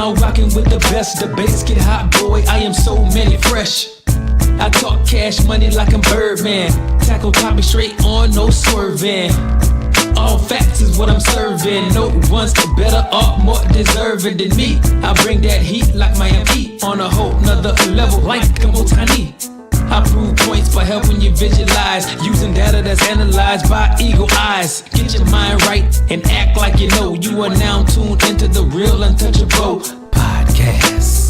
now rocking with the best. Debates get hot, boy, I am so many fresh. I talk cash money like I'm Birdman. Tackle topic straight on, no swerving. All facts is what I'm serving. No one's better or more deserving than me. I bring that heat like Miami on a whole nother level like Otani. I prove points by helping you visualize, using data that's analyzed by eagle eyes. Get your mind right and act like you know. You are now tuned into the Real Untouchable podcast.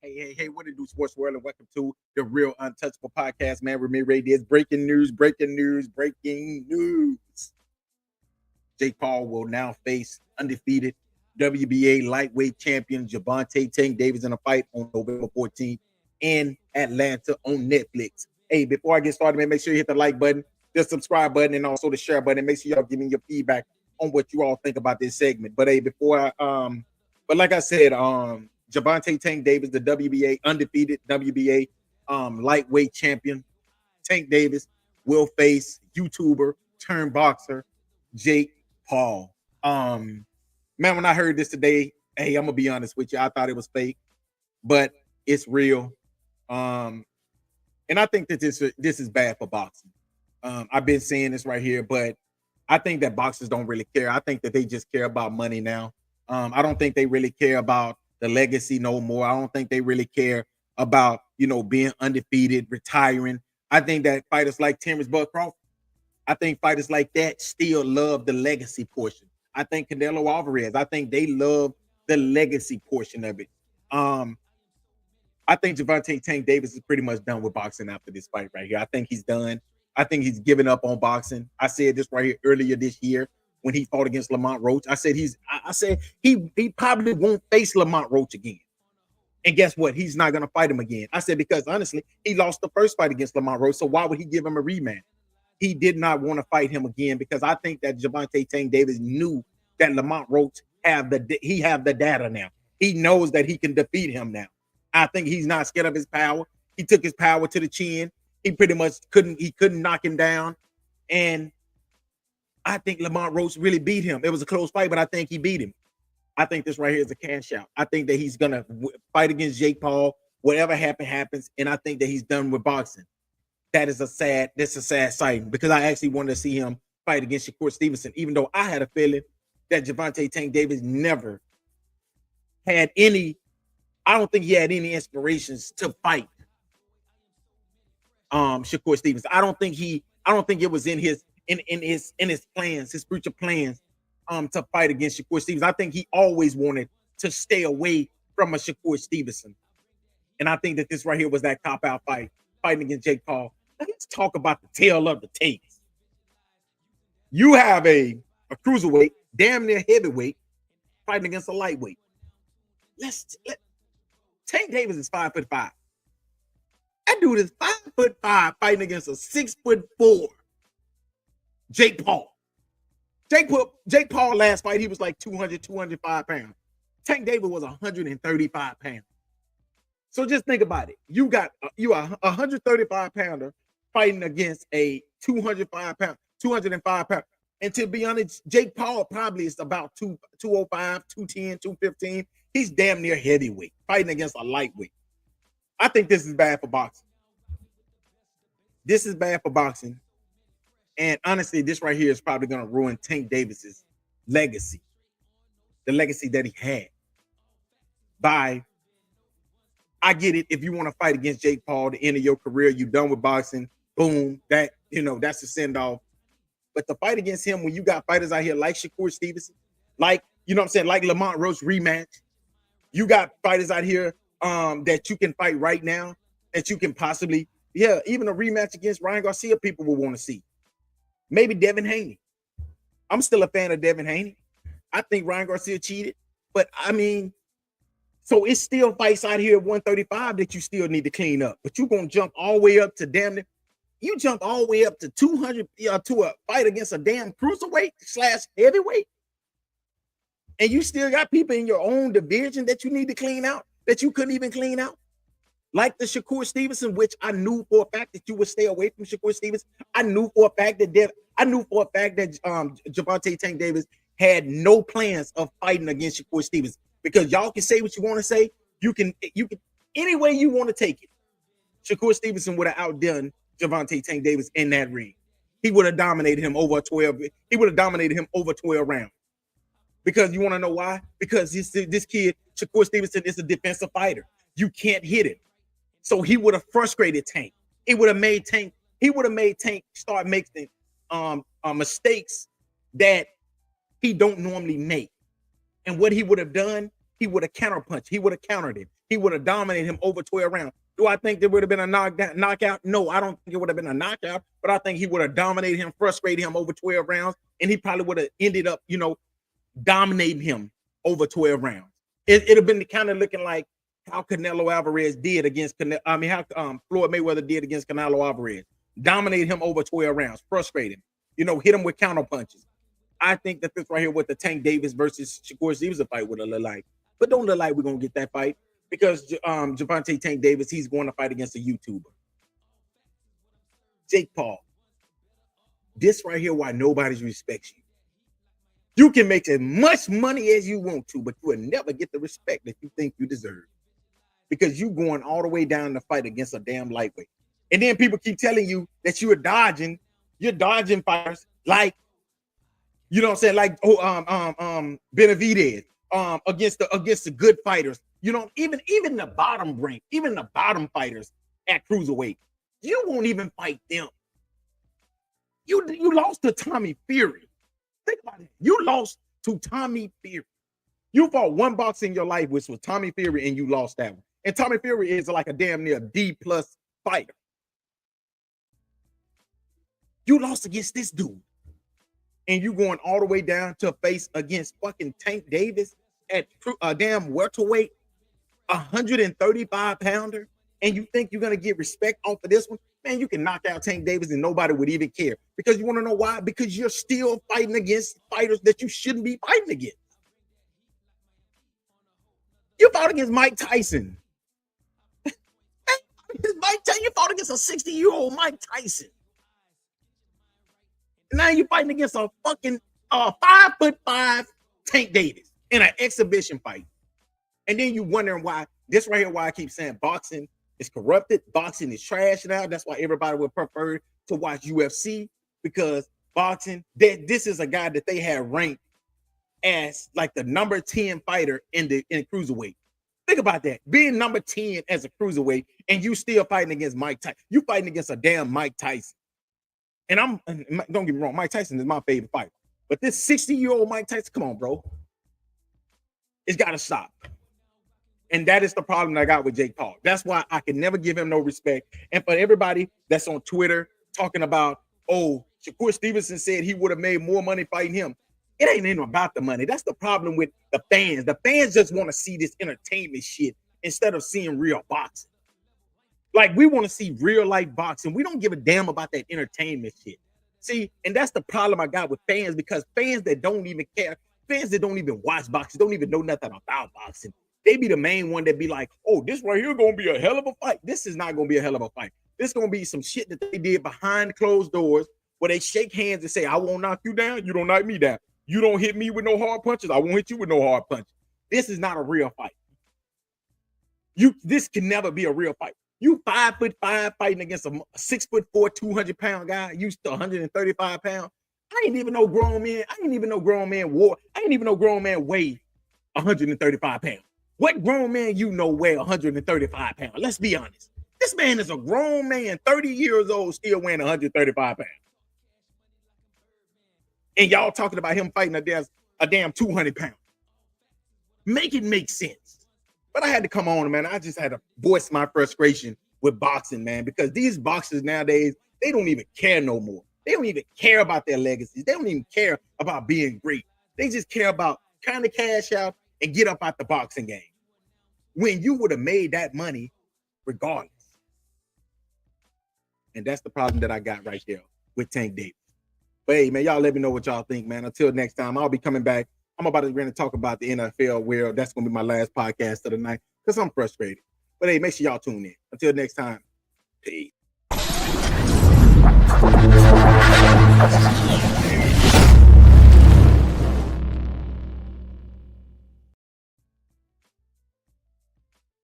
Hey, what it do, sports world, and welcome to the Real Untouchable podcast, man. Remy Ray is breaking news. Jake Paul will now face undefeated WBA lightweight champion Gervonta Tank Davis in a fight on November 14th in Atlanta on Netflix. Hey, before I get started, man, make sure you hit the like button, the subscribe button, and also the share button. Make sure y'all give me your feedback on what you all think about this segment. But hey, but like I said, Gervonta Tank Davis, the WBA undefeated WBA lightweight champion, Tank Davis will face YouTuber turned boxer Jake Paul. Man, when I heard this today, hey, I'm gonna be honest with you, I thought it was fake, but it's real. And I think that this is bad for boxing. I've been saying this right here, but I think that boxers don't really care. I think that they just care about money now. I don't think they really care about the legacy no more. I don't think they really care about, being undefeated, retiring. I think that fighters like Terrence Bud Crawford, I think fighters like that still love the legacy portion. I think Canelo Alvarez, I think they love the legacy portion of it. I think Gervonta Tank Davis is pretty much done with boxing after this fight right here. I think he's done. I think he's given up on boxing. I said this right here earlier this year when he fought against Lamont Roach. I said he probably won't face Lamont Roach again. And guess what? He's not going to fight him again. I said, because honestly, he lost the first fight against Lamont Roach. So why would he give him a rematch? He did not want to fight him again because I think that Gervonta Tank Davis knew that Lamont Roach have the data now. He knows that he can defeat him now. I think he's not scared of his power. He took his power to the chin. He pretty much couldn't knock him down. And I think Lamont Roach really beat him. It was a close fight, but I think he beat him. I think this right here is a cash out. I think that he's gonna fight against Jake Paul. Whatever happens, and I think that he's done with boxing. That's a sad sight because I actually wanted to see him fight against Shakur Stevenson, even though I had a feeling that Gervonta Tank Davis never had any. I don't think he had any inspirations to fight Shakur Stevenson. I don't think it was in his plans, his future plans, to fight against Shakur Stevenson. I think he always wanted to stay away from a Shakur Stevenson. And I think that this right here was that cop-out fight, fighting against Jake Paul. Now, let's talk about the tail of the tapes. You have a cruiserweight, damn near heavyweight, fighting against a lightweight. Tank Davis is 5'5". That dude is 5'5", fighting against a 6'4" Jake Paul. Jake Paul last fight, he was like 205 pounds. Tank Davis was 135 pounds. So just think about it. You are a 135 pounder fighting against a 205 pound. And to be honest, Jake Paul probably is about 205, 210, 215. He's damn near heavyweight, fighting against a lightweight. I think this is bad for boxing. This is bad for boxing. And honestly, this right here is probably going to ruin Tank Davis's legacy. The legacy that he had. I get it. If you want to fight against Jake Paul, the end of your career, you're done with boxing. Boom. That's a send-off. But the fight against him, when you got fighters out here like Shakur Stevenson, like Lamont Roach rematch, you got fighters out here that you can fight right now, that you can possibly, even a rematch against Ryan Garcia, people will want to see. Maybe Devin Haney. I'm still a fan of Devin Haney. I think Ryan Garcia cheated, but I mean, so it's still fights out here at 135 that you still need to clean up. But you're going to jump all the way up to you jump all the way up to 200 to a fight against a damn cruiserweight / heavyweight. And you still got people in your own division that you need to clean out, that you couldn't even clean out. Like the Shakur Stevenson, which I knew for a fact that you would stay away from Shakur Stevenson. I knew for a fact that Gervonta Tank Davis had no plans of fighting against Shakur Stevenson, because y'all can say what you want to say. You can any way you want to take it. Shakur Stevenson would have outdone Gervonta Tank Davis in that ring. He would have dominated him over 12. He would have dominated him over 12 rounds. Because you want to know why? Because this kid, Shakur Stevenson, is a defensive fighter. You can't hit him. So he would have frustrated Tank. He would have made Tank start making mistakes that he don't normally make. And what he would have done, he would have counterpunched. He would have countered him. He would have dominated him over 12 rounds. Do I think there would have been a knockout? No, I don't think it would have been a knockout, but I think he would have dominated him, frustrated him over 12 rounds, and he probably would have ended up, dominating him over 12 rounds. It'd have been kind of looking like how Canelo Alvarez did against Floyd Mayweather did against Canelo Alvarez. Dominated him over 12 rounds, frustrated him, hit him with counter punches. I think that this right here, what the Tank Davis versus Shakur Stevenson fight would have looked like. But don't look like we're gonna get that fight, because Gervonta Tank Davis, he's going to fight against a YouTuber. Jake Paul. This right here, why nobody respects you. You can make as much money as you want to, but you will never get the respect that you think you deserve, because you going all the way down to fight against a damn lightweight. And then people keep telling you that you're dodging fighters like, like Benavidez, against the good fighters. Even the bottom rank, even the bottom fighters at cruiserweight, you won't even fight them. You lost to Tommy Fury. Think about it. You lost to Tommy Fury. You fought one boxer in your life, which was Tommy Fury, and you lost that one. And Tommy Fury is like a damn near D+ fighter. You lost against this dude. And you going all the way down to face against fucking Tank Davis at a damn welterweight, 135-pounder, and you think you're going to get respect off of this one? Man, you can knock out Tank Davis and nobody would even care. Because you want to know why? Because you're still fighting against fighters that you shouldn't be fighting against. You fought against Mike Tyson. You fought against a 60-year-old Mike Tyson. Now you're fighting against a fucking 5'5" Tank Davis in an exhibition fight. And then you wondering why, this right here, why I keep saying boxing is corrupted, boxing is trash now. That's why everybody would prefer to watch UFC, because boxing, this is a guy that they had ranked as like the number 10 fighter in cruiserweight. Think about that. Being number 10 as a cruiserweight, and you still fighting against Mike Tyson. You fighting against a damn Mike Tyson. And don't get me wrong, Mike Tyson is my favorite fighter. But this 60-year-old Mike Tyson, come on, bro. It's got to stop. And that is the problem that I got with Jake Paul. That's why I can never give him no respect. And for everybody that's on Twitter talking about, oh, Shakur Stevenson said he would have made more money fighting him. It ain't even about the money. That's the problem with the fans. The fans just want to see this entertainment shit instead of seeing real boxing. Like, we want to see real life boxing. We don't give a damn about that entertainment shit. See, and that's the problem I got with fans, because fans that don't even care, fans that don't even watch boxing, don't even know nothing about boxing, they be the main one that be like, oh, this right here gonna be a hell of a fight. This is not gonna be a hell of a fight. This gonna be some shit that they did behind closed doors, where they shake hands and say, I won't knock you down, you don't knock me down. You don't hit me with no hard punches, I won't hit you with no hard punches. This is not a real fight. This can never be a real fight. You 5'5" fighting against a 6'4", 200-pound guy, used to 135 pounds. I ain't even no grown man. I ain't even know grown man weigh 135 pounds. What grown man weigh 135 pounds? Let's be honest. This man is a grown man, 30 years old, still weighing 135 pounds. And y'all talking about him fighting a damn 200 pounds. Make it make sense. But I had to come on, man. I just had to voice my frustration with boxing, man, because these boxers nowadays, they don't even care no more. They don't even care about their legacies. They don't even care about being great. They just care about trying to cash out and get up out the boxing game, when you would have made that money regardless. And that's the problem that I got right there with Tank Davis. But hey, man, y'all let me know what y'all think, man. Until next time, I'll be coming back. I'm about to talk about the NFL, where that's going to be my last podcast of the night, because I'm frustrated. But hey, make sure y'all tune in. Until next time, peace.